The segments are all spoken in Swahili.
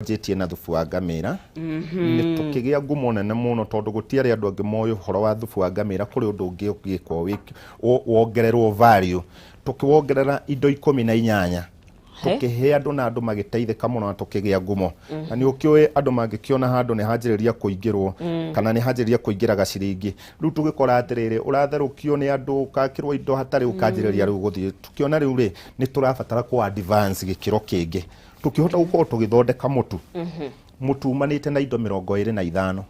jetie na thubu wa ngamira ni tukigia ngumo nene muno tondu gutiari andu angi moyo horo wa thubu wa ngamira kuri undu ungi ugikwo wongererwo value tukiwongerera indo 18 tukihe andu na andu magiteithika muno tukigia ngumo na ni ukiwe andu mangikiona handu ni hanjiriria kuingirwo kana ni hanjiriria kuingira gaciringi riu tugikora atiriri uratherukio ni andu ukakirwo indo hatari ukanjiriria riu guthie tukiona riu ri ni turabatara ku advance gikiro kingi tukihota gukorwo tugithondeka mutu mutu umanite na indo 25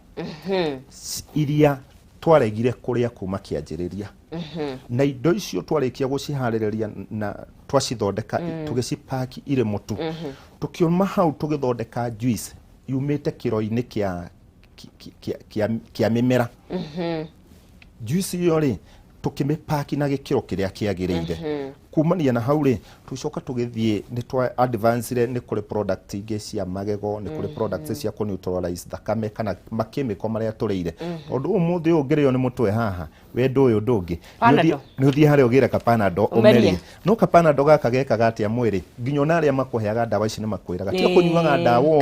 iria twaregire kuria kuma kianjiriria na indo icio twarikia gucihaririria na twacithondeka tugicipaki ire mutu tukiuma hau tugithondeka juice yumite kiro-ini kia mimera juice iyo ri tukimipaki na gikiro kiria kiagiriire kumania na hau ri tucoka tugithie ni twa advance ni kuri product ingi cia magego ni kuri product cia ku neutralize thakame kana makimiko maria tureire tondu umuthi ungirio ni mutwe haha wendo uyu ndungi ni uthie hari ugira kapanado umerie no kapanado gaka geka gatia mwiri nginyo na aria makuheaga ndawa ici ni makwiraga tio kunyuaga ndawa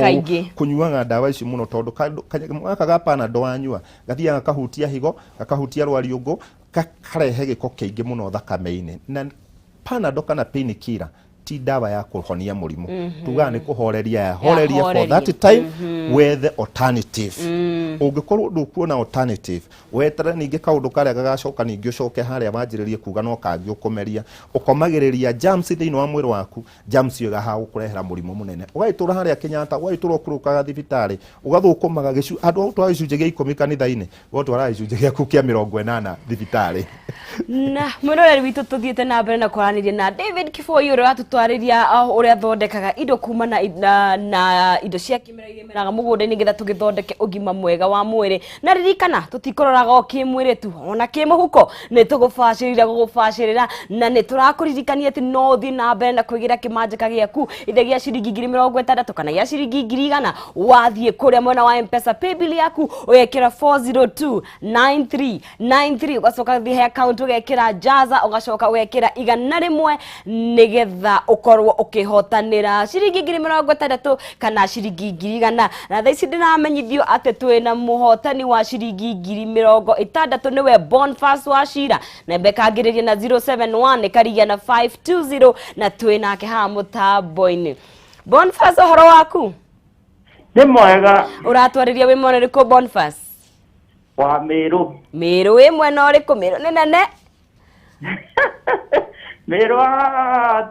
kunyuaga ndawa ici muno tondu gaka gapanado wanyua gathiaga kahutia higo gakahutia rwariungu karehe giko kiingi muno thakame-ini na Panadol kana painkiller ti dawa ya kuhonia murimu tuga ni kuhoreria for that time with the alternative ungikorwo ndukuona alternative wetere ningi kaundu karia gagacoka ningi ucoke haria wanjiririe kuga no kangi ukumeria ukomagiriria germs thiini wa mwiri waku germs yo gaha ukurehera murimu munene ugaitura haria Kenyatta ugaitura ukurukaga thibitari ugathukumaga gicu andu au twa icunje gia 10 kanitha-ini wo twara icunje gia ku kia 80 thibitari na mwiroreri witu tuthiete na mbere na kwaranirie na David Kiboi uria atutwariria uria thondekaga indo kuma na indo cia kimeraga mugunda-ini getha tugithondeke ugima mwega wa mwiri na ririkana tutikoraga o kimwiri tu ona kimuhuko ni tugubacirira na ni turakuririkania ati no thi na mbere na kwigira kimanjika giaku ithe gia ciringi 60 kana gia ciringi 100 wathie kuria mwena wa M-Pesa paybill yaku ugekira 4029393 ugacoka thi account ugekira jaza ugacoka ugekira 100 nigetha ukorwo ukihotanira ciringi 60 kana ciringi 100 na thaa ici ndiramenyithio ati twina muhotani wa ciringi 60 niwe Boniface Wachira na bekagiriria na 071 karigia na 520 na twinake ha mutambo-ini Boniface horo waku ni mwega uratwariria wi mwena riku Boniface wa Meru wi mwena uriku Meru ni nene Meru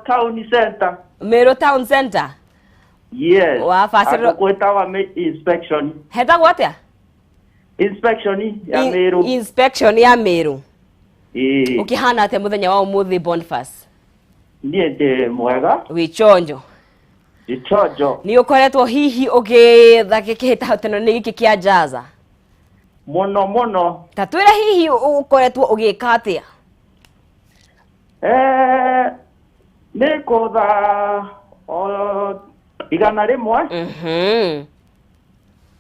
town center town center yes wa fasiro akwetawa inspection heta gwatia inspection ya Meru inspection ya Meru ukihana ate muthenya wa umuthi Boniface nie de mwega wichonjo ni ukoretwo hihi ugitha kihitahotano ni giki kia jaza mono tatwira hihi ukoretwo ugika atia niko tha igana rimwe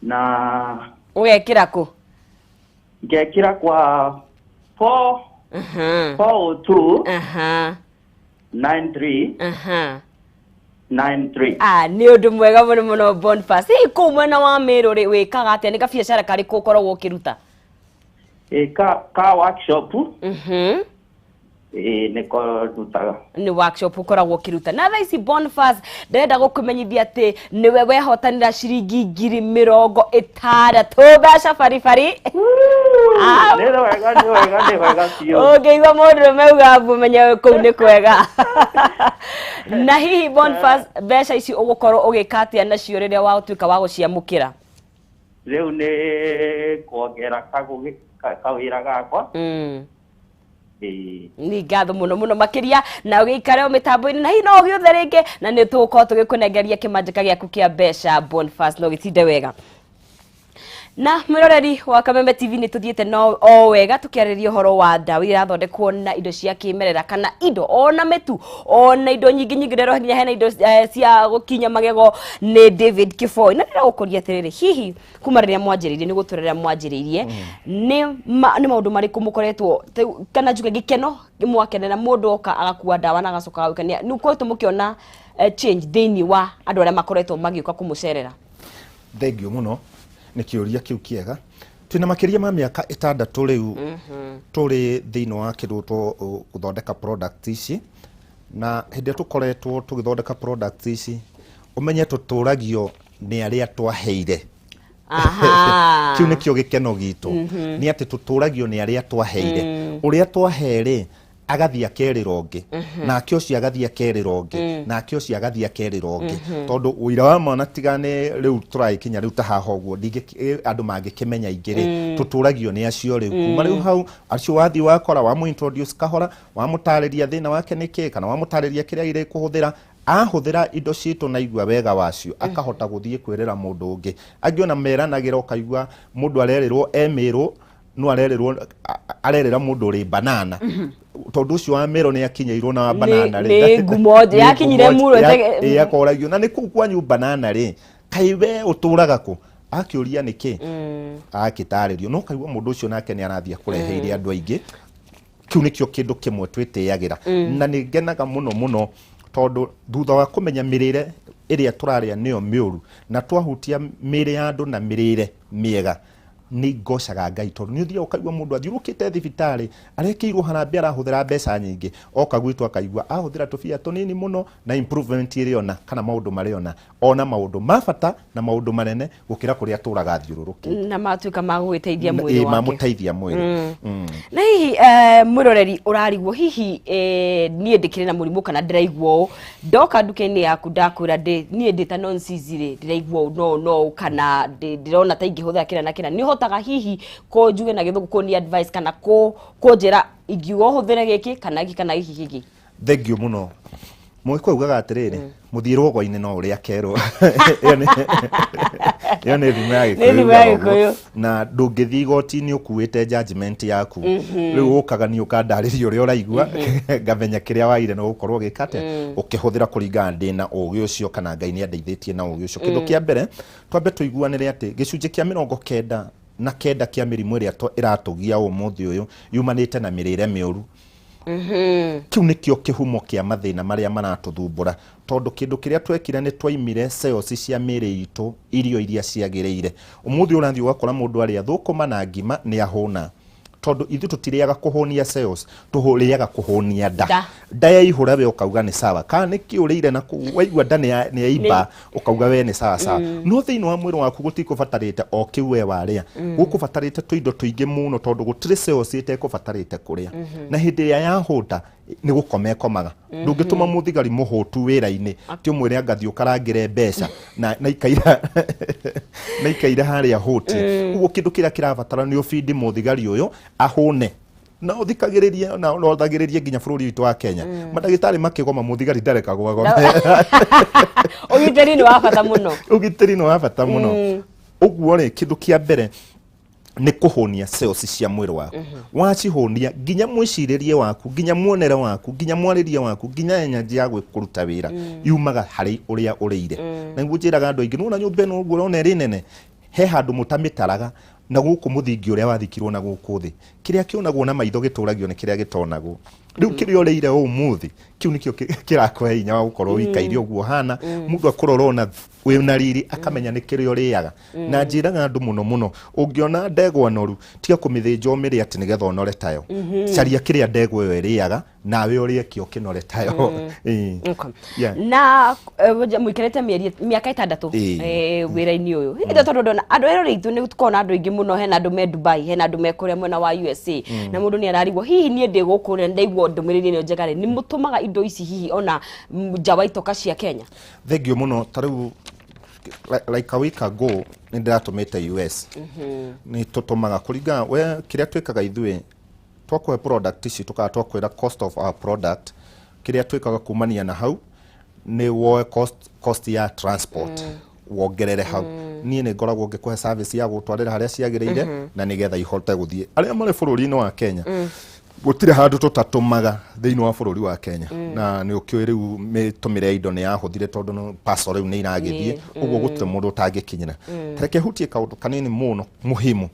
na ugekira ku ngekira kwa 402 93 93 ni undu mwega muno Boniface ku mwena wa Meru ri wikaga atia ni ka biacara kari ku korwo ukiruta ka workshop niko rutaga ni workshop ukoragwo ukiruta na thaa ici Boniface ndenda gukumenyithia ati niwe wehotanira ciringi 60 beca baribari ni wega cio ngeigua mundu meuga menya kuu ni kwega na hihi Boniface beca ici ugukorwo ugika atia nacio riria watuika wa guciamukira riu ni kuongera kawira gakwa ni ngatho muno makiria na ugiikare o mitambo-ini na hino giothe ringi na ni tugukorwo tugikunengeria kimanjika giaku kia beca Boniface no gitinde wega na mwiroreri wa Kameme TV ni tuthiete no o wega tukiariria horo wa ndawa iria thondekwo na indo cia kimerera kana indo ona metu ona indo nyingi ndero hinya hena indo cia gukinya magego ni David Kiboi na ndira gukuria atiriri hihi kuma riria mwanjiririe ni guturira mwanjiririe ni maundu mariku mukoretwo kana njuge gikeno mwakenera mundu oka agakua ndawa na agacoka gaukania ni ukoretwo mukiona change thini wa andu aria makoretwo magiuka kumucerera Thengio muno nä kä å ria kä u kä ega twä na makä ria ma mä aka 6 rä u tå rä thä inä wa kä ndå gå thondeka product ici na hä ndä ä tå koretwo tå gä thondeka product ici å menye tå tå ragio nä arä a twaheire kä u nä kä o gä keno gitå nä atä tå tå ragio nä arä a twaheire å rä a twaherä agathiä akerä ra å ngä nake å cio agathiä akerä ra å ngä nake å cio agathiä akerä ra å ngä tondå å ira wa mwana tigane rä u tå ragä kinya rä u ta haha å guo andå mangä kä menya ingä rä tå tå ragio nä acio rä u kuma rä u hau acio wathiä wakora wamå introduce kahora wamå tarä ria thä na wake nä kä kana wamå tarä ria kä rä a irä kå hå thä ra ahå thä ra indo citå na igua wega wacio akahota gå thiä kwä rä ra må ndå å ngä angä ona meranagä ra å kaigua må ndå arerä rwo emä rwo no arerä ra må ndå rä banana tondå å cio wa mä ro nä akinyä na banana nä ngumo yakinyire muro akoragio na nä kå u kwanyu banana rä kaä we å tå raga kå akä å ria nä kä agä tarä rio no kaigua må ndå å cio nake nä arathiä kå reheire andå aingä kä u nä kä o kä ndå kä mwe twä tä agä ra na nä ngenaga må no må no tondå thutha wa kå menya mä rä re ä rä a tå rarä a nä yo mä å ru na twahutia mä rä ya andå na mä rä re mä ega nä ngocaga Ngai tondå nä å thiaga å kaigua må ndå athiå rå kä te thibitarä arekä irwo harambä arahå thä ra mbeca nyingä oka gwitå akaigua ahå thä ra tå bia tå nini må no na improvement ä rä ona kana maå ndå marä ona ona maå ndå ma bata na maå ndå manene gå kä ra kå rä a tå raga thiå rå rå kä na matuä ka magå teithia mwä mamå teithia mwä na hihi mwä roreri å rarigwo hihi niä ndä kä rä na må rimå kana ndäraigua å ndoka nduka-inä yaku ndakwä ra niä ndä ta nonsizirä ndäraigua å no kana ndä rona ta ingä hå thä ra kä na na kä na nä hotaga hihi ko njuge na gä thå gå kå advice kana ko njä ra ingiuga å hå thä re gä kä kana gä kana gä gä thengio må no må kä augaga atä rä rä må thiä rwogo-inä no å rä akerwo ä yo nä thimo ya gä kå na ndå ngä thiä igoti-inä å kuä te judgment yaku rä u å kaga nä å kandarä ria å rä a å raigua ngamenya kä rä a waire no gå korwo gä kate å kä hå thä ra kå ringana ndä na å gä å cio kana Ngai nä andeithä tie na å gä å cio kä ndå kä a mbere twambe tå iguanä re atä gä cunjä kä a 90 na kenda kä a mä rimå ä rä a ä ratå gia å må thä å yå yumanä te na mä rä re mä å ru kä u nä kä o kä humo kä a mathä na marä a maratå thumbå ra tondå kä ndå kä rä a twekire nä twaimire cells cia mä rä itå irio iria ciagä rä ire å må thä å rathiä å gakora må ndå arä a thå kå ma na ngima nä ahå na tondå ithuä tå tirä aga kå hå nia cells tå rä aga kå hå nia nda yaihå ra we å kauga nä sawa kana nä kä å rä ire na waigua nda nä yaimba å kauga we nä sawa sawa no thä inä wa mwä rä waku gå tikå batarä te o kä u we warä a gå kå batarä te tå indo tå ingä må no tondå gå tirä cells itekå batarä te kå rä a na hä ndä ä rä a yahå nda nä gå koma ĩkomaga ndå ngä tå ma må thigari må hå tu wä ra-inä ti å mwä re angathiä å karangä re mbeca na ikaira harä a hå tie ũguo kä ndå kä rä a kä rabatara nä å bindi må thigari å yå ahå ne na å thikagä rä rie na å thagä rä rie nginya bå rå ri witå wa Kenya mandagä tarä makä goma må thigari ndarekagwo agome å gitä ri nä wa bata må no å gitä ri nä wa bata må no å guo rä kä ndå kä a mbere nä kå hå nia cells cia mwä rä waku wacihå nia nginya mwä rie waku nginya muonere waku nginya mwarä ria waku nginya enyanji ya gwä kå ruta wä ra yumaga harä å rä a å rä ire na niguo njä raga andå aingä nona nyå mba ä no å guo rona ä rä nene he handå må tamä taraga na gå kå må thingi å rä a wathikirwo na gå kå thä kä rä a kä onagwo na maitho gä tå ragio nä kä rä a gä tonagwo rä u kä rä a å rä ire å må thä kä u nä kä o kä rakåhe hinya wa gå korwo wikaire å guo hana må ndå akå rorona wä na riri akamenya nä kä rä a å rä aga na njä raga andå må no må no å ngä ona ndegwa noru tiga kå mä thä nja å mä rä atä nä getha onore tayo caria kä rä a ndegwa ä yo ä rä aga nawe å rä e kä o kä nore tayo na må ikarete mä aka 6 wä ra-inä å yå ä tondå ndona andå erå rä itå nä tukorwo na andå aingä må no hena andå me Dubai hena andå me kå rä a mwena wa USA na må ndå nä ararigwo hihi niä ndä gå kå rä ndaigua ndå mä rä ri ä no njega nä må tå maga indo ici hihi ona nja wa itoka cia Kenya thengio må no ta rä u like a week ago nä ndä ratå mä te US nä tå tå maga kå ringana we kä rä a twä kaga ithuä twakåhe product ici tå kaga twakwä ra cost of our product kä rä a twä kaga kumania na hau nä woe cost ya transport wongerere hau niä nä ngoragwo ngä kåhe service ya gå twarä ra harä a ciagä rä ire na nä getha ihote gå thiä arä a marä bå rå ri-inä wa Kenya gå tirä handå tå tatå maga thä inä wa bå rå ri wa Kenya na nä å kä rä u mä tå mä re indo nä yahå thire tondå paso rä u nä iragä thiä å guo gå tirä må ndå å tangä kinyä ra tareke hutie kaå ndå kanini må no må himu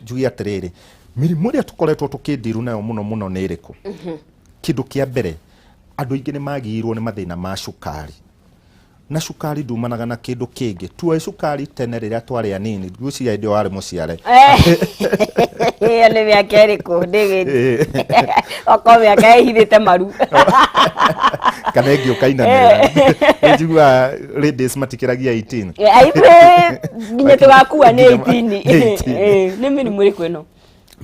njuge atä rä rä mä rimå ä rä a tå koretwo tå kä ndiru nayo må no må no nä ä rä kå kä ndå kä a mbere andå aingä nä magirwo nä mathä na ma cukari na cukari ndumanaga na kindu kingi tuoe cukari tene riria twari anini ngwiciria ndio wari muciare iyo ni miaka iriku ndigiti oko miaka ihithite maru kana ingĩ ũkainanĩrĩra njigua ladies matikĩragia 18 aipe nginya tugakua nĩ 18 nĩ mĩrimũ ĩrĩkũ ĩno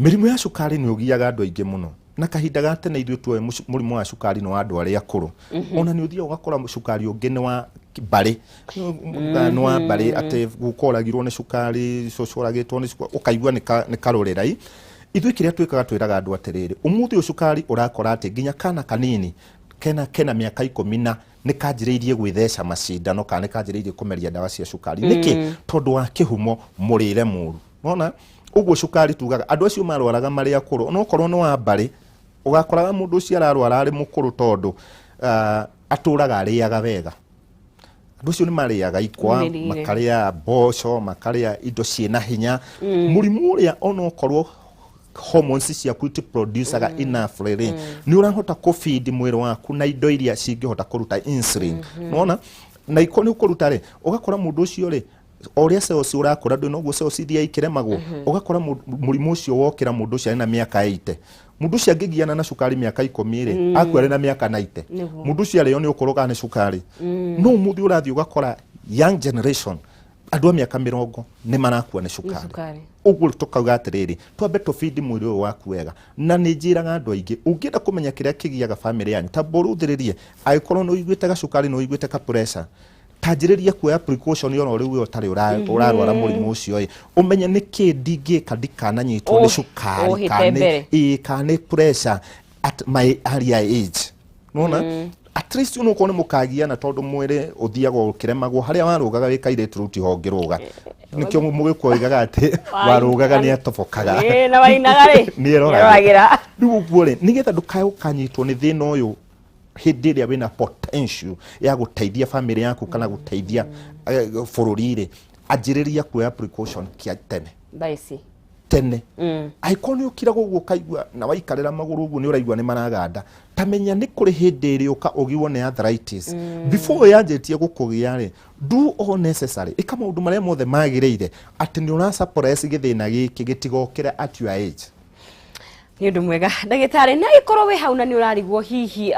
mĩrimũ ya cukari nĩ ũgiaga andũ aingĩ mũno na kahinda ga tene ithuĩ tuoe mũrimũ wa cukari nĩ wa andũ arĩa akũrũ ona nĩ ũthiaga ũgakora cukari ũngĩ nĩ wa mbarĩ nĩ wa mbarĩ atĩ gũkoragirwo nĩ cukari cũcũragĩtwo nĩ cukari ũkaigua nĩ karũrĩrai ithuĩ kĩrĩa twĩkaga twĩraga andũ atĩrĩrĩ ũmũthĩ ũyũ cukari ũrakora atĩ nginya kana kanini kena mĩaka 10 nĩ kanjĩrĩirie gwĩtheca macindano kana nĩ kanjĩrĩirie kũmeria ndawa cia cukari nĩkĩ tondũ wa kĩhumo mũrĩre mũru unaona ũguo cukari tugaga andũ acio marwaraga marĩ akũrũ onokorwo nĩ wa mbarĩ ugakoraga mũndũ ũcio ararwara arĩ mũkũrũ tondũ atũraga arĩaga wega andũ acio nĩ marĩaga ikwa makarĩa mboco makarĩa indo ciĩna hinya mũrimũ ũrĩa onokorwo hormones ciaku itiproducaga enough rĩrĩ nĩ ũrahota kũfeed mwĩrĩ waku na indo iria cingĩhota kũruta insulin unaona na iko nĩ ũkũruta rĩ ugakora mũndũ ũcio rĩ oria cells urakũra ndũ noguo cells iria ikiremagwo ugakora mũrimũ ũcio wokĩra mũndũ ũcio na mĩaka 80 mũndũ ũcio angĩgiana na cukari mĩaka 10 rĩ akuarĩ na mĩaka 90 mũndũ ũcio arĩo nĩ ũkũrũga nĩ cukari no mũndũ ũrathiĩ ugakora young generation andũ a mĩaka 40 nĩ marakua nĩ cukari ũguo tũkauga atĩrĩrĩ twambe tũfeed mwĩrĩ ũyũ waku wega na nĩ njĩraga andũ aingĩ ũngĩenda kũmenya kĩrĩa kĩgiaga family yanyu ta borũthĩrĩrie angĩkorwo nĩ ũiguĩte gacukari nĩ ũiguĩte ka pressure tanjĩrĩria kuoya precaution yoro rĩu ũtarĩ ũrarwara mũrimũ ũcio ũmenye nĩkĩ ndingĩka ndikananyitwo nĩ cukari kana pressure at my early age unaona at least unokorwo nĩ mũkagiana tondũ mwĩrĩ ũthiaga ũkĩremagwo harĩa warũgaga wĩkairĩtu rĩu ti hongĩrũga nikio mũgĩkwo oigaga atĩ warũgaga nĩ atobokaga na wainaga rĩ nĩ eroragĩra rĩu ũguo rĩ nĩgetha ndũkae ũkanyitwo nĩ thĩna ũyũ hĩndĩ ĩrĩa wĩna potential ya gũteithia family yaku kana gũteithia bũrũri rĩ anjĩrĩria kuoya precaution kia tene angĩkorwo nĩ ũkiraga ũguo ũkaigua na waikarĩra magũrũ ũguo nĩ ũraigua nĩ maraganda tamenya nĩ kũrĩ hĩndĩ ĩrĩa ũgĩwo nĩ arthritis before yanjĩtie gũkũgĩa rĩ do all necessary ĩka maũndũ marĩa mothe magĩrĩire atĩ nĩ ũrasuppress gĩthĩna gĩkĩ gĩtigokĩre at your age nĩ ũndũ mwega ndagĩtarĩ na ikorwo wĩ hau na nĩ ũrarigwo hihi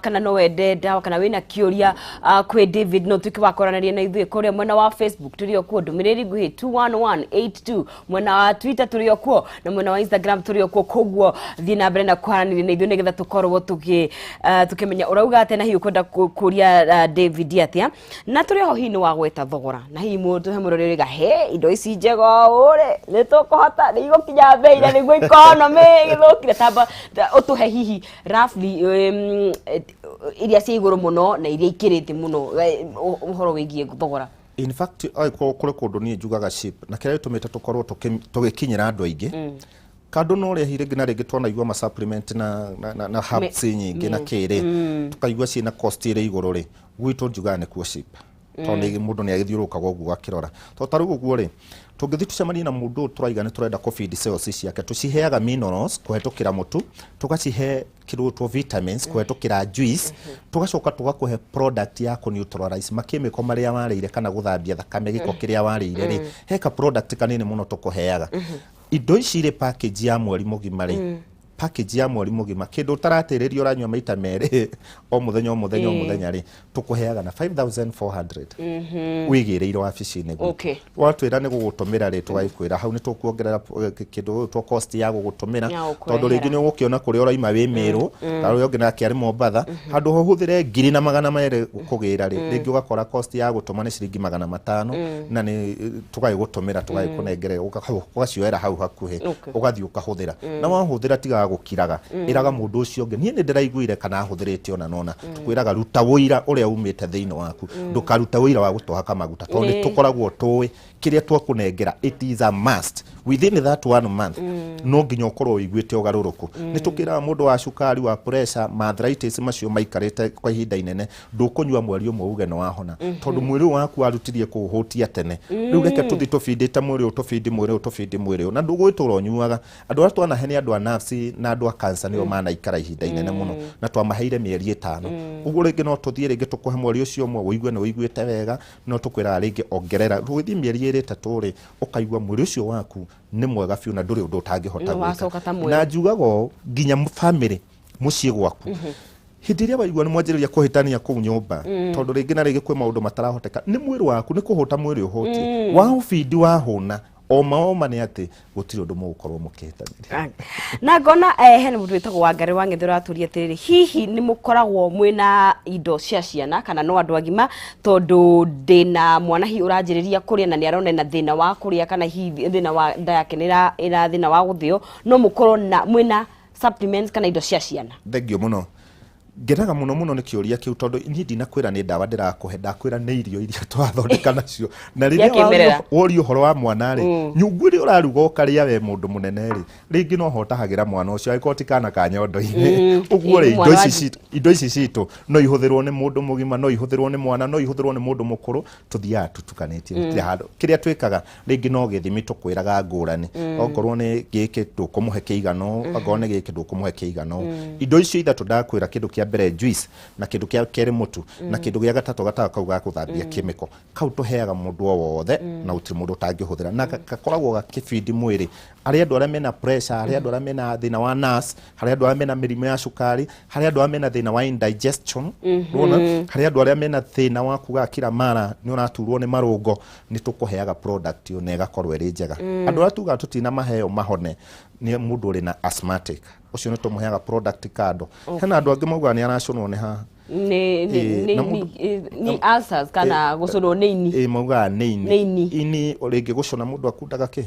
kana no wende ndawa kana wĩna kĩũria kwĩ David no tuĩke wa kwaranĩria na ithuĩ kũrĩa mwena wa Facebook tũrĩ okuo ndũmĩrĩri nguhĩ 21182 mwena wa Twitter tũrĩ okuo na mwena wa Instagram tũrĩ okuo koguo thiĩ na mbere na kwaranĩria na ithuĩ nĩgetha tũkorwo tukĩmenya ũrauga atĩ na hihi ũkwenda kũria David atĩa na tũrĩ ho hihi nĩ wa gweta thogora na hihi mũndũ he mũrorĩga he indo ici njega ũrĩ nĩ tũkũhota nĩ igũkinya bei na nĩguo economy gĩthũkire tamba ũtũhe hihi roughly iria cia igũrũ mũno na iria ikĩrĩte mũno ũhoro wĩgiĩ thogora in fact kũrĩ kũndũ niĩ njugaga cheap na kĩrĩa gĩtũmĩte tũkorwo tũgĩkinyĩra andũ aingĩ kando no rĩa hirĩ ngina rĩngĩ twanaigua ma supplement na herbs nyingĩ na kĩrĩ tukaigua ciĩna cost ĩrĩ igũrũ rĩ gwitũ njugaga nĩkuo cheap tondũ mũndũ nĩ agĩthiũrũkaga ũguo akĩrora to tarĩu ũguo rĩ tũngĩthiĩ tũcemanie na mũndũ tũraiga nĩ tũrenda kũfeed cells ciake tũciheaga minerals kũhetũkĩra mũtu tũgacihe kĩrũtwo vitamins kũhetũkĩra juice tũgacoka tũgakũhe product ya kũneutralize makemiko marĩa warĩire kana gũthambia thakame gĩko kĩrĩa warĩire rĩ heka product kanini mũno tũkũheaga indo ici irĩ package ya mweri mũgima rĩ package ya mweri mũgima kĩndũ ũtaratĩrĩria ũranyua maita merĩ o mũthenya rĩ tũkũheaga na 5400 wĩgĩrĩire wabici-inĩ gwitũ watwĩra nĩ gũgũtũmĩra rĩ tũgaikwĩra hau nĩ tũkuongerera kĩndũ twa cost ya gũgũtũmĩra tondũ rĩngĩ nĩ ũgũkĩona kũrĩa ũraima wĩ Mĩrũ ta ũrĩa ũngĩ nake arĩ Mombatha handũ ho ũhũthĩre 2,200 kũgĩra rĩ rĩngĩ ũgakora cost ya gũtũma nĩ ciringi 500 na nĩ tũgagũtũmĩra tũgagĩkũnengere ũgacioera hau hakuhĩ ũgathiĩ ũkahũthĩra na wahũthĩra tiga gũkiraga iraga mũndũ ũcio ũngĩ niĩ nĩ ndĩraiguire kana ahũthĩrĩte ona nona twĩraga ruta wũira ũrĩa umĩte thĩinĩ waku ndũkaruta wũira wa gũtwaka maguta tondũ nĩ tũkoragwo tũĩ kĩrĩa twakũnengera it is a must within that 1 month no nginya ũkorwo ũiguĩte ũgarũrũku nĩ tũkĩraga mũndũ wa cukari wa pressure ma arthritis macio maikarĩte kwa ihinda inene ndũkũnyua mweri ũmwe uge nĩ wahona tondũ mwĩrĩ waku warutirie kũũhũtia tene rĩu reke tũthiĩ tũfeedĩte mwĩrĩ ũyũ tũfeed mwĩrĩ ũyũ na ndũgwĩtũra ũnyuaga andũ arĩa twanahe nĩ andũ a nerves na andu a cancer nio manaikara ihinda inene muno na twamaheire mieri 5 uguo ringi no tuthie ringi tukuhe mweri ucio umwe wigue ni wiguite wega no tukwira ringi ongerera ruthi mieri 3 ri ukaigua mweri ucio waku ni mwega fiu na nduri undu utangihota gwika na njugago nginya family mucie gwaku hindi iria waigua ni mwanjiriria kuhitania kuu nyumba tondu ringi na ringi kwi maundu matarahoteka ni mwiri waku ni kuhuta mwiri uhuti wa ufidi wa huna oma ni ati gutiri undu mugukorwo mukihitanira na ngona hena mundu witagwo Wangari wa Ngithura aturia atiriri hihi ni mukoragwo mwina indo cia ciana kana no andu agima tondu ndina mwana hi uranjiriria kuria na ni arona na thina wa kuria kana hi thina wa nda yake ira thina wa guthio no mukorwo na mwina supplements kana indo cia ciana thengio muno ngenaga muno ni kiuria kiu tondu ni ndinakwira ni ndawa ndirakuhe ndakwira ni irio iria twathondeka nacio na riria wori uhoro wa mwana ri nyungu ri uraruga ukaria we mundu munene ri ringi no hotahagira mwana ucio aikoti kana ka nyondo-ini uguo ri indo ici citu no ihuthirwo ni mundu mugima no ihuthirwo ni mwana no ihuthirwo ni mundu mukuru tuthiaga tutukanitie handu kiria twikaga ringi no githimi tukwiraga ngurani okorwo ni giki tukumuhe kiigano okorwo ni giki tukumuhe kiigano indo icio ithatu ndakwira kindu kia mbere juice na kindu kia kere mutu na kindu gia gatatu gataka ga kuthambia chemical kau tuheaga mundu wothe na utiri mundu utangihuthira na gakoragwo gakifidi mwiri ari andu aria mena pressure ari andu aria mena thina wa nas ari andu aria mena mirimo ya cukari ari andu aria mena thina wa indigestion rona ari andu aria mena thina wa kuga kila mara ni uraturwo ni marungo ni tukuheaga product yo nega korwe ri njega andu aria tuga tutina maheo mahone ni mundu uri na asthmatic ucio ni tumuheaga product kado hena andu angi mauga ni araconwo ni ha ni ulcers kana gucorwo ni ini mauga ni ini ringi gucona mundu akundaga ki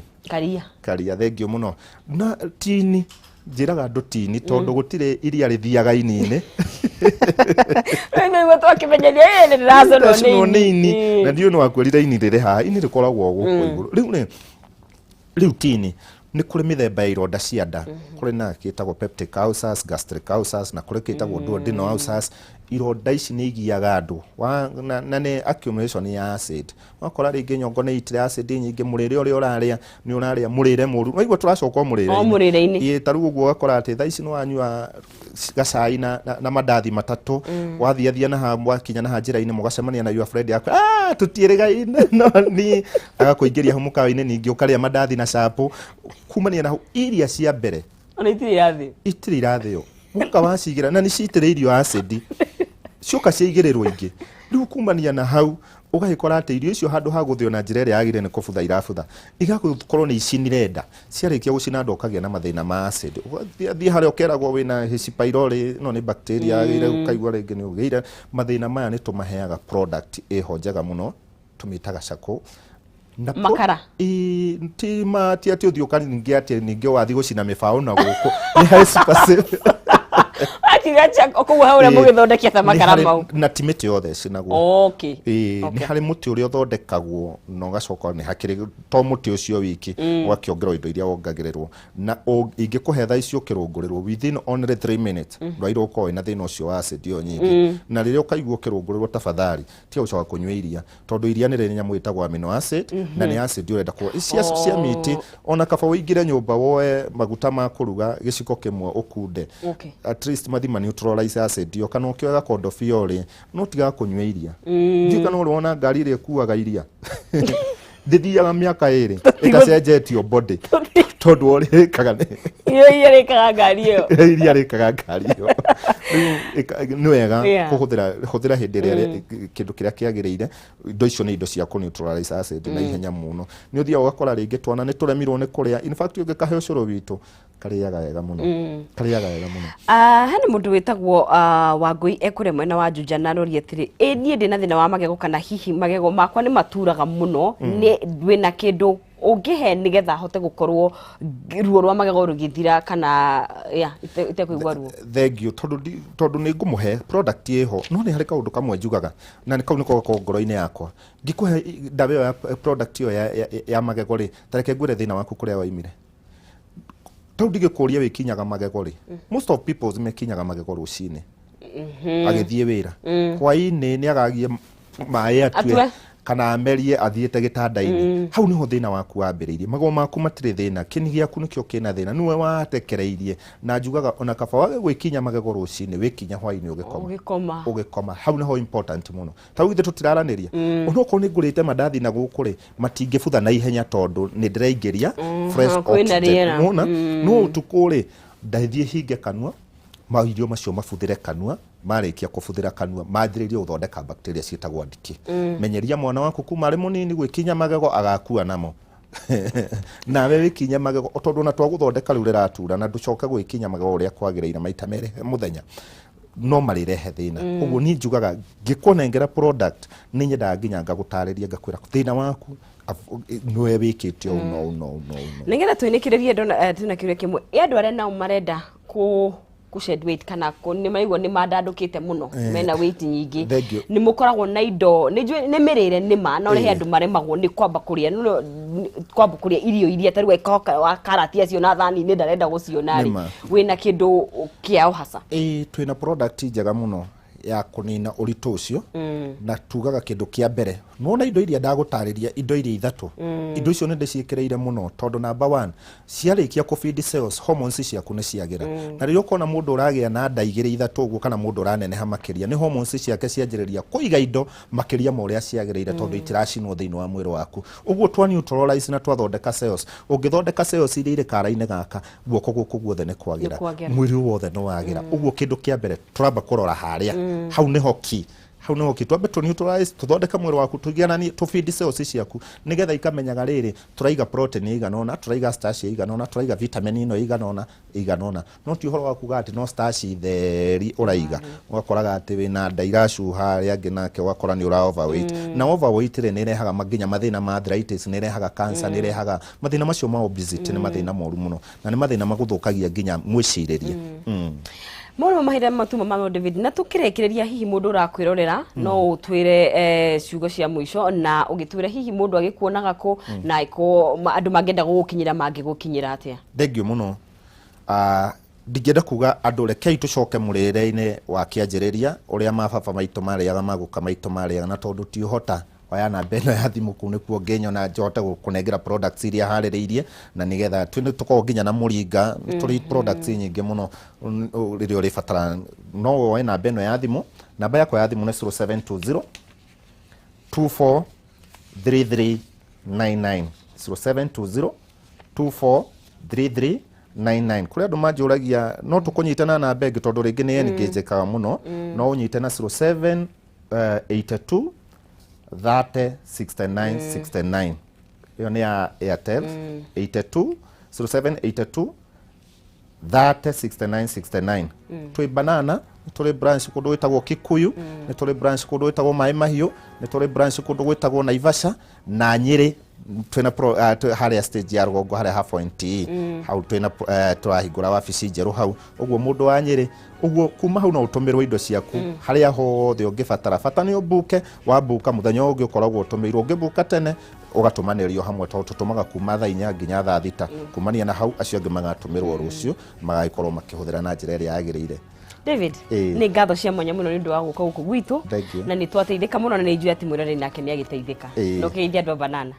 karia thengio muno na tini njiraga andu tini tondu gutire iria rithiaga ini-ini niguo twakimenyeria ni ndiraconwo ni ini na ndio no wakwirire ini riri ha ini rikoragwo guku iguru riu tini ni kuri mithemba ya ironda cia nda kuri na kitagwo peptic ulcers gastric ulcers na kuri kitagwo duodenal ulcers ironda ici ni igiaga andu na ni accumulation ya acid wakora ringi nyongo ni itire acid nyingi murire uri uraria ni uraria murire muru waigua turacoka murire taru guo wakora ati thaa ici no wanyua gacai na mandathi matatu wathiathia na hamwa kinya na njira-ini mugacemania na your friend yako tutiirigaine no ni agakuingiria hu mukawa-ini ningi ukaria mandathi na chapo kumania na iria cia mbere ona itiri irathio muka wacigira na ni citiriirio acid cioka ciaigirirwo ingi riu kumania na hau ugahikora ati irio icio handu ha guthio na njira iria yagire ni kubutha irabutha igakorwo ni icinirenda ciarikia gucina ndokagia na mathina ma acid thie haria ukeragwo wina H pylori no ni bacteria yagire ukaigua ringi ni ugeire mathina maya ni tumaheaga product iho njega muno tumitaga cako makara ti ati uthiuka ningi wathi gucina mibao na guku ni hai specific akigacha okuwa haura mugithondekia ta makara mau na timiti yothe cinagwo okay ni hari muti uri uthondekagwo no gacoka ni hakiri to muti ucio wiki wakiongerwo indo iria wongagirirwo na ingikuhe thaa icio kirungurirwo within only 3 minutes rwairo uko na thina ucio wa acid yo nyingi na riria ukaigwo kirungurirwo tafadhali tia ucoka kunywa iria tondu iria ni nyamu itagwo amino acid na ni acid urenda kwa cia miti ona kaba uingire nyumba woe maguta ma kuruga giciko kimwe ukunde at least mathima neutralize acid yo kana ukioga kondofiori no tiga kunywa iria ndi kana urona ngari ire kuaga iria ndithiaga miaka iri ikacenjetio body tondu uri kaga iria rikaga ngari iyo iria rikaga ngari iyo ni wega kuhuthira hindi ria kindu kiria kiagiriire indo icio ni indo cia ku neutralize acid na ihenya muno ni uthia ugakora ringi twana ni turemirwo ni kuria in fact ungikahe ucuru witu kariaga wega muno hena mundu witagwo Wangui ekure mwena wa Juja na rori atiri nie ndina thina wa magego kana hihi magego makwa ni maturaga muno ni wina kindu ungihe nigetha hote gukorwo ruo rwa magego rugithira kana ite kuigwa ruo thengio tondu ni ngumuhe product iho no ni hari kaundu kamwe njugaga na ni kau niko ngoro-ini yakwa ngikuhe ndawa ya product iyo ya magego ri tareke ngwire thina waku kuria waimire tau ndigikuria wikinyaga magego ri most of people mekinyaga magego rucini agithie wira hwaini ni agagie mai atue kana amerie athiete gitanda-ini hau niho thina waku wambiriirie magego maku matire thina kini giaku nikio kina thina niwe watekereirie na njugaga ona kaba wage gwikinya magego rucini wikinya hwaini ugikoma hau niho important muno tau ithe tutiraraniria onoko ni ngurite mandathi na gukuri matingibutha na ihenya tondu ni ndireingĩria fresh oxygen mona no utukuri ndaithie hinge kanua mairio macio mabuthire kanua marikia kubuthira kanua manjiririe uthondeka bacteria cietagwo ndiki menyeria mwana waku kuma ari munini gwikinya magego agakua namo nawe wikinya magego tondu na twaguthondeka riu riratura na nducoka gwikinya magego uria kwagiriire maita mere muthenya no marirehe thina uguo ni njugaga ngikunengera product ni nyendaga nginya ngagutariria ngakwira thina waku nwe wikite no ningetha twinikirerie ndona kiuria kimwe andu aria nao marenda ku shed weight kana ni maigwa ni mandandukite muno mena weight nyingi ni mukoragwo na indo ni mirire ni ma no rehe andu maremagwo ni kwamba kuria irio iria tari weka wa karati acio na thani ni ndarenda guciona ri wina kindu kiao hasa twina product njega muno ya kunina uritu ucio na tugaga kindu kia mbere no na indo iria ndagutariria indo iria ithatu indo icio ni ndicikireire muno tondu number 1 ciarikia ku feed cells hormones ciaku ni ciagira na ririo kona mundu uragia na nda igire ithatu uguo kana mundu uraneneha makiria ni hormones ciake cianjiriria kuiga indo makiria ma uria ciagireire tondu itiracinwo thiini wa mwiri waku uguo twa neutralize na twathondeka cells ungithondeka cells iria ire kara-ini gaka guoko guku guothe ni kwagira mwiri wothe no wagira uguo kindu kia mbere turamba kurora haria hau ni hoki twambe tu neutralize tuthondeka mwiri waku tugianani tu feed cells ciaku nigetha ikamenyaga riri turaiga protein iganona turaiga starch iganona turaiga vitamin ino iganona no ti uhoro waku gati no starch theri uraiga ugakoraga ati wina nda iracuha ria nginake ugakora ni ura overweight na overweight ni irehaga maginya mathina ma arthritis ni irehaga cancer ni irehaga mathina macio ma obesity ni mathina moru muno na ni mathina maguthukagia nginya mwiciririe Mono mahira matuma ma David na tukirekereria hihi mundu urakwirorera no utwire ciugo cia mwisho na ugitwire hihi mundu agikuonaga ko na iko andu magenda gukinyira mangigukinyira atia thengio muno ndigenda kuga andu rekei tucoke murire-ini wa kianjiriria uria mababa maitu mariaga maguka maitu mariaga na tondu ti uhota waya na beno ya thimu kune kuo ngenyo na njota kunengera products iria haririirie na nigetha twine tuko nginya na muringa turi products nyingi muno ririo ri fatara no waya na beno ya thimu namba yako ya thimu ni 0720 243399 0720 243399 kuri andu manjuragia no tukunyitana na beg tondu ringi ni engagekaga muno no unyite na 0782 30 69 69 hiyo ni ya Airtel 82 0782 30 69 69 twi banana tuli branch kundu witagwo Kikuyu ni tuli branch kundu witagwo Mai Mahiu ni tuli branch kundu witagwo Naivasha na Nyeri twina haria stage ya Rugongo haria ha point hau twina twahingura wabici njeru hau uguo mundu wa Nyeri uguo kuma hau no utumirwo indo ciaku haria hothe ungibatara bata ni ubuke wabuka muthenya ungi ukoragwo utumirwo ungibuka tene ugatumanirio hamwe to tutumaga kuma thaa 4 nginya thaa 6 kumania na hau acio angi magatumirwo rucio magaikorwo makihuthira na njira iria yagiriire David ni ngatho cia mwanya muno ni ndu wa guka guku gwitu na ni twateithika muno na ni njui ati mwirari nake ni agiteithika no kiithia ndo banana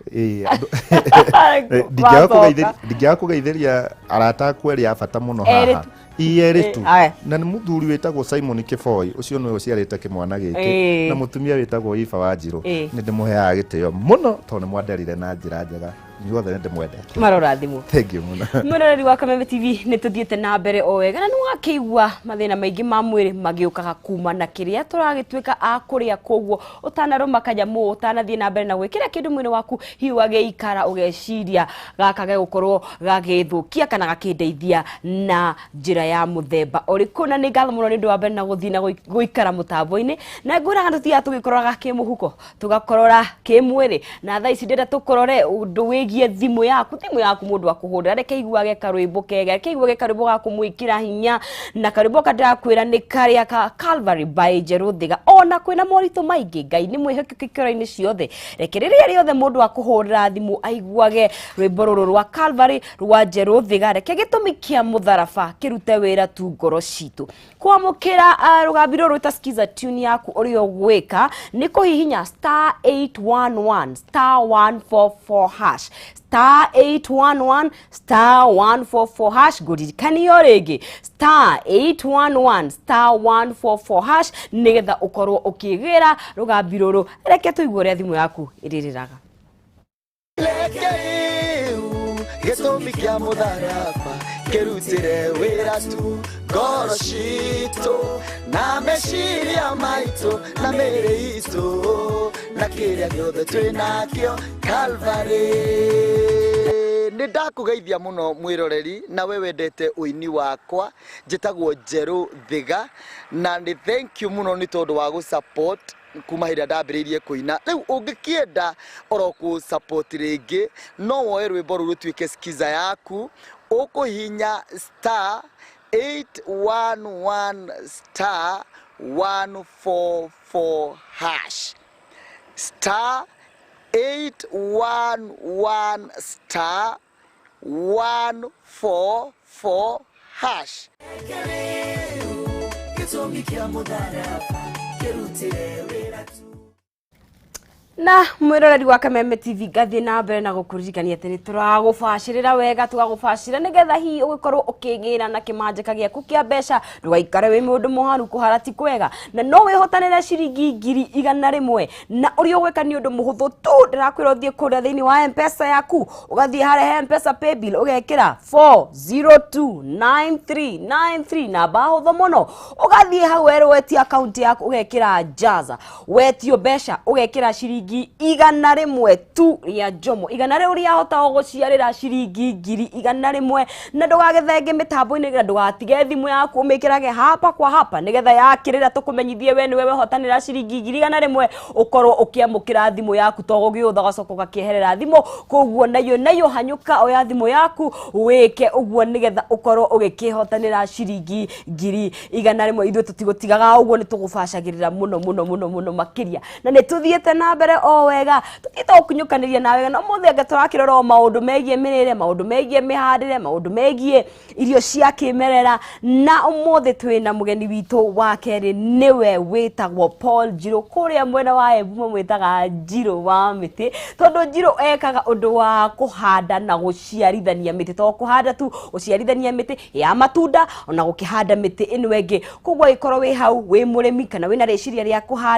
ndigia kugeithiria arata kweri ya bata muno haha iyeritu na ni muthuri witagwo Simon Kiboi ucio no uciarite kimwana giki na mutumia witagwo Ifa Wanjiru ni ndimuheaga gitio muno to ni mwanderire na njira njega niothe ndimwendete marorathimo thank you muno muroreri wa Kameme TV ni tuthiete na mbere o wega na nwakiigua mathina maingi ma mwiri magiukaga kuma na kiria turagitwika a kuria koguo utanaruma kanyamu utanathie na mbere na gwikira kindu mwiri waku hiwage ikara ugeciria gakage gukorwo gagithukia kana gakindeithia na njira ya muthemba uriku na ni ngatho muno ni ndu wa mbere na guthina guikara mutambo-ini na nguraga tutia tugikoroga kimuhuko tugakorora kimwiri na thaa ici ndenda tukorore undu wigie thimu yaku mundu akuhurira reke iguage karwimbo kega reke iguage karwimbo ga kumwikira hinya na karwimbo kadakwira ni karia ka Calvary by Jeruthiga ona kwina morito maingi ngai ni mwihekikira-ini ciothe reke riria riothe mundu akuhurira thimu aiguage rwimbo ruru rwa Calvary rwa Jeruthiga reke gitumikia mutharaba kirute wira tu ngoro citu kwamukira rugambiro rwita skiza tune yaku urio gwika ni kuhihinya star 811 star 144 hash star 811 star 144 hash gurikanio rigi star 811 star 144 hash nigetha ukorwo ukigira rugambiro ru reke tuigwe ria thimu yaku iririraga gĩtũmi kĩa mũtharaba kĩrutĩre wĩra tu ngoro citũ na meciria maitũ na mĩĩrĩ itũ na kĩrĩa gĩothe twĩnakĩo Calvary. Nĩ ndakũgeithia mũno mwĩroreri na we wendete ũini wakwa njĩtagwo Njerũ Thiga na nĩ thank you mũno nĩ tondũ wa gũsupport kuma hĩndĩ ndambĩrĩirie kũina. Rĩu ũngĩkĩenda oro support rĩngĩ no woe rwĩmbo rũu rũtuĩke skiza yaku ũkũhinya star 811 star 144 hash star 811 star 144 hash. Na mwiroreri wa Kameme TV gathi na mbere na gukuririkania ati ni turagubacirira wega tugagubacira nigetha hi ugikorwo ukigira na kimanjika giaku kia mbeca ndugaikare wi mundu muharu kuharati kwega na no wihotanire ciringi 100 na uri ugweka ni undu muhuthu tu ndirakwira uthie kuria thiini wa M-Pesa yaku ugathie hare M-Pesa paybill ugekira 4029393 na bahutho muno ugathie hau wetie account yaku ugekira jaza wetio mbeca ugekira ciringi 100 tu ya jomo igana riu ria hota guciarira ciringi 100 na ndugagethenge mitambo-ini na ndugatige thimu yaku umikirage hapa kwa hapa nigetha yakirira tukumenyithie we niwe wehotanira ciringi 100 ukorwo ukiamukira thimu yaku to gugiutha gacoka gakieherera thimu koguo nayo hanyuka oya thimu yaku wike uguo nigetha ukorwo ugikihotanira ciringi 100 ithu tutigutigaga uguo nitugubacagirira muno makiria na nituthiete na mbere o wega tukita ukunyukaniria na wega no muthenge turakirora maundu megie mirire maundu megie mihandire maundu megie irio cia kimerera na umuthe twina mugeni witu wa keri niwe witagwo Paul Njiro kuria mwena wa Embu mwitaga Njiro wa miti tondu Njiro ekaga undu wa kuhanda na guciarithania miti to kuhanda tu uciarithania miti ya matunda ona gukihanda miti ino wengi kugwa ikorwo wi hau wi murimi kana wina reciria ria kuhanda